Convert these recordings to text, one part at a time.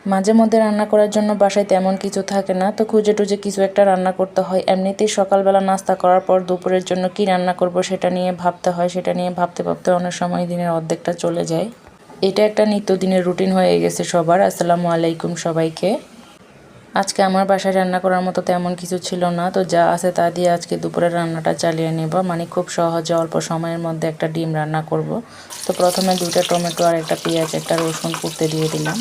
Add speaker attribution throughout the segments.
Speaker 1: মাঝে মধ্যে রান্না করার জন্য বাসায় তেমন কিছু থাকে না, তো খুঁজে টুজে কিছু একটা রান্না করতে হয়। এমনিতেই সকালবেলা নাস্তা করার পর দুপুরের জন্য কি রান্না করব সেটা নিয়ে ভাবতে হয়। সেটা নিয়ে ভাবতে ভাবতে অনেক সময় দিনের অর্ধেকটা চলে যায়। এটা একটা নিত্যদিনের রুটিন হয়ে গেছে সবার। আসসালামু আলাইকুম সবাইকে। আজকে আমার বাসায় রান্না করার মতো তেমন কিছু ছিল না, তো যা আছে তা দিয়ে আজকে দুপুরের রান্নাটা চালিয়ে নেব। মানে খুব সহজে অল্প সময়ের মধ্যে একটা ডিম রান্না করব। তো প্রথমে 2টা টমেটো আর একটা পেঁয়াজ একটা রসুন কুটতে দিয়ে দিলাম।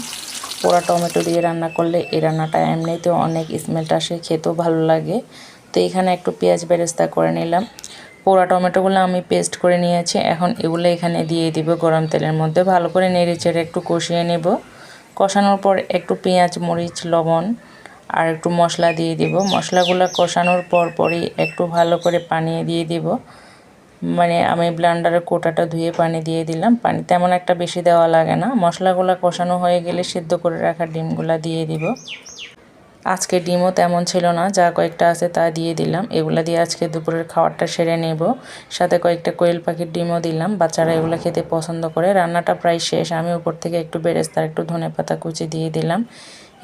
Speaker 1: পোড়া টমেটো দিয়ে রান্না করলে এই রান্নাটা এমনিতেও অনেক স্মেলটা আসে, খেতেও ভালো লাগে। তো এখানে একটু পেঁয়াজ বেরেস্তা করে নিলাম। পোড়া টমেটোগুলো আমি পেস্ট করে নিয়েছি। এখন এগুলো এখানে দিয়ে দিব গরম তেলের মধ্যে। ভালো করে নেড়ে চেড়ে একটু কষিয়ে নেব। কষানোর পর একটু পেঁয়াজ, মরিচ, লবণ আর একটু মশলা দিয়ে দিব। মশলাগুলো কষানোর পরই একটু ভালো করে পানি দিয়ে দিব। মানে আমি ব্লেন্ডারের কোটাটা ধুয়ে পানি দিয়ে দিলাম। পানি তেমন একটা বেশি দেওয়া লাগে না। মশলাগুলো কষানো হয়ে গেলে সিদ্ধ করে রাখা ডিমগুলো দিয়ে দিব। আজকে ডিমও তেমন ছিল না, যা কয়েকটা আছে তা দিয়ে দিলাম। এগুলা দিয়ে আজকে দুপুরের খাবারটা সেরে নেব। সাথে কয়েকটা কোয়েল পাখির ডিমও দিলাম, বাচ্চারা এগুলো খেতে পছন্দ করে। রান্নাটা প্রায় শেষ। আমি উপর থেকে একটু বেরেস্তা একটু ধনেপাতা কুচি দিয়ে দিলাম।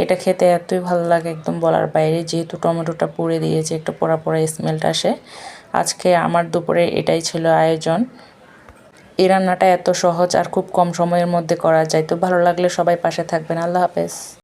Speaker 1: এটা খেতে এতই ভালো লাগে একদম বলার বাইরে। যেহেতু টমেটোটা পুড়ে দিয়েছে, একটু পোড়া পোড়া স্মেলটা আসে। আজকে আমার দুপুরে এটাই ছিল আয়োজন। এই রান্নাটা এত সহজ আর খুব কম সময়ের মধ্যে করা যায়। তো ভালো লাগলে সবাই পাশে থাকবেন। আল্লাহ হাফেজ।